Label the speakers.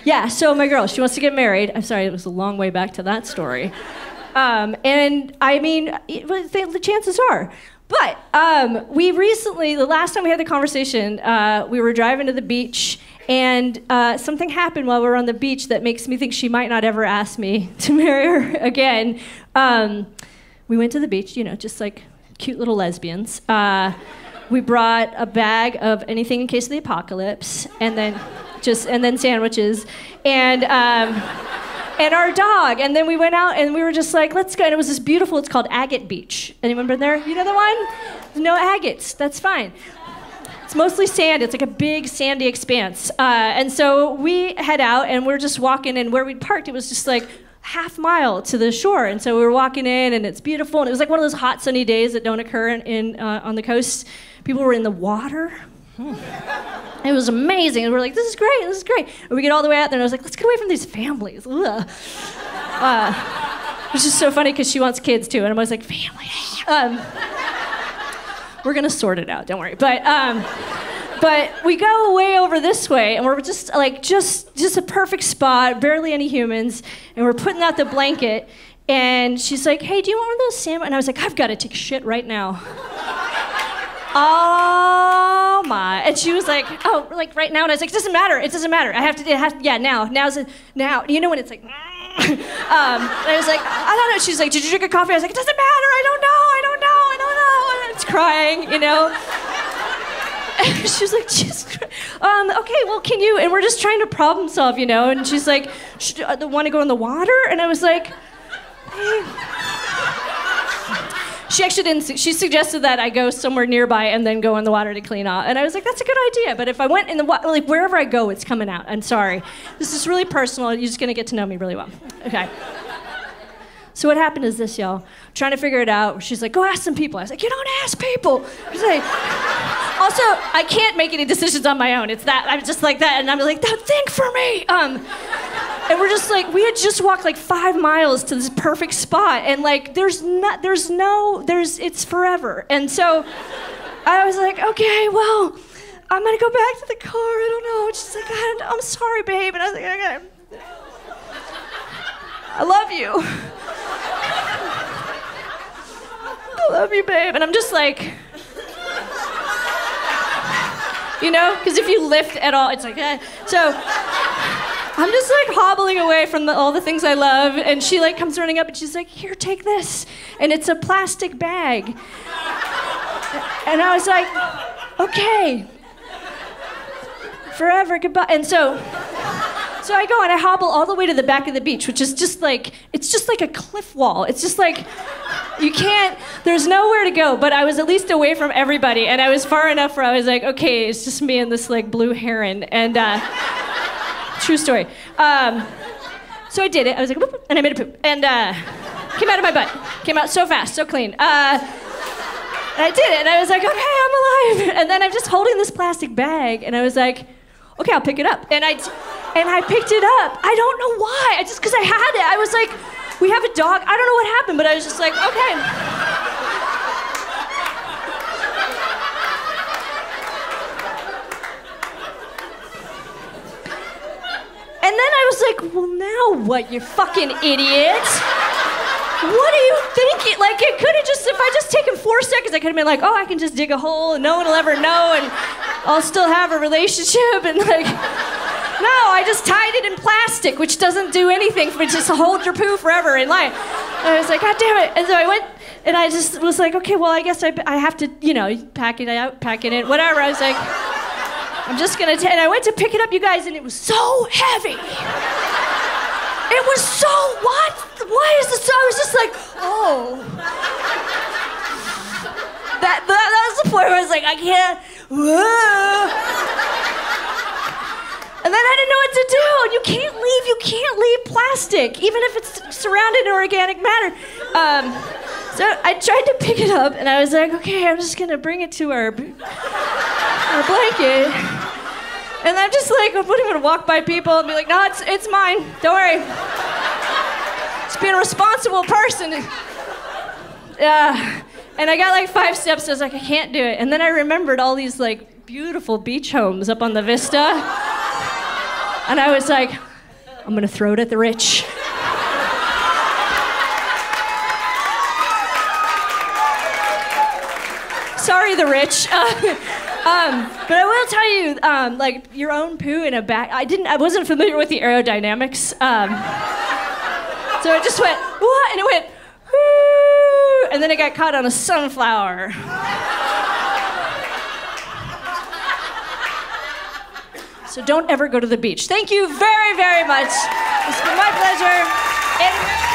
Speaker 1: Yeah, so my girl, she wants to get married. I'm sorry, it was a long way back to that story. And I mean, the chances are. But we recently, the last time we had the conversation, we were driving to the beach, and something happened while we were on the beach that makes me think she might not ever ask me to marry her again. We went to the beach, you know, just like cute little lesbians. We brought a bag of anything in case of the apocalypse, and then sandwiches, and our dog. And then we went out and we were just like, let's go. And it was this beautiful, it's called Agate Beach. Anyone been there? You know the one? No agates, that's fine. It's mostly sand. It's like a big sandy expanse. And so we head out and we're just walking, and where we parked, it was just like half mile to the shore. And so we were walking in, and it's beautiful. And it was like one of those hot sunny days that don't occur on the coast. People were in the water. It was amazing. And we're like, this is great. And we get all the way out there, and I was like, let's get away from these families. Ugh. Which is so funny because she wants kids too, and I'm always like, family. We're gonna sort it out, don't worry. But we go way over this way, and we're just a perfect spot, barely any humans, and we're putting out the blanket, and she's like, hey, do you want one of those sandwiches? And I was like, I've got to take a shit right now. Oh my! And she was like, "Oh, like right now?" And I was like, "It doesn't matter. I have to. Yeah, now. Now. You know when it's like." And I was like, "I don't know." She's like, "Did you drink a coffee?" I was like, "It doesn't matter. I don't know." And it's crying, you know. And she was like, "Jesus Christ. Okay, well, can you?" And we're just trying to problem solve, you know. And she's like, "Want to go in the water?" And I was like, "Hey." She actually didn't. She suggested that I go somewhere nearby and then go in the water to clean out. And I was like, that's a good idea. But if I went in the water, like wherever I go, it's coming out. I'm sorry. This is really personal. You're just going to get to know me really well. Okay. So what happened is this, y'all. Trying to figure it out. She's like, go ask some people. I was like, you don't ask people. I was like, also, I can't make any decisions on my own. It's that. I'm just like that. And I'm like, think for me. And we're just like, we had just walked like 5 miles to this perfect spot, and like, it's forever. And so I was like, okay, well, I'm gonna go back to the car. I don't know. And she's like, I'm sorry, babe. And I was like, okay. I love you. I love you, babe. And I'm just like, you know, because if you lift at all, it's like, so. I'm just like hobbling away from all the things I love, and she like comes running up and she's like, here, take this. And it's a plastic bag. And I was like, okay. Forever, goodbye. And so I go and I hobble all the way to the back of the beach, which is just like, it's just like a cliff wall. It's just like, there's nowhere to go, but I was at least away from everybody, and I was far enough where I was like, okay, it's just me and this like blue heron. And true story. So I did it. I was like, whoop, and I made a poop. And came out of my butt. Came out so fast, so clean. And I did it, and I was like, okay, I'm alive. And then I'm just holding this plastic bag, and I was like, okay, I'll pick it up. And I picked it up. I don't know why. Because I had it. I was like, we have a dog. I don't know what happened, but I was just like, okay. And then I was like, well, now what, you fucking idiot? What are you thinking? Like, it could have just, if I just taken 4 seconds, I could have been like, oh, I can just dig a hole and no one will ever know and I'll still have a relationship. And like, no, I just tied it in plastic, which doesn't do anything but just hold your poo forever in life. And I was like, God damn it. And so I went, and I just was like, okay, well, I guess I have to, you know, pack it out, pack it in, whatever. I was like, I'm just gonna and I went to pick it up, you guys, and it was so heavy. It was so, what? Why is this so? I was just like, oh. That was the point where I was like, I can't. And then I didn't know what to do. And you can't leave plastic, even if it's surrounded in organic matter. So I tried to pick it up, and I was like, okay, I'm just gonna bring it to our blanket. And I'm just like, I'm gonna walk by people and be like, no, it's mine, don't worry. Just being a responsible person. And I got like 5 steps, I was like, I can't do it. And then I remembered all these like beautiful beach homes up on the vista. And I was like, I'm gonna throw it at the rich. Sorry, the rich. But I will tell you, like your own poo in a bag. I wasn't familiar with the aerodynamics. So it just went, what? And it went, whoo, and then it got caught on a sunflower. So don't ever go to the beach. Thank you very, very much. It's been my pleasure. And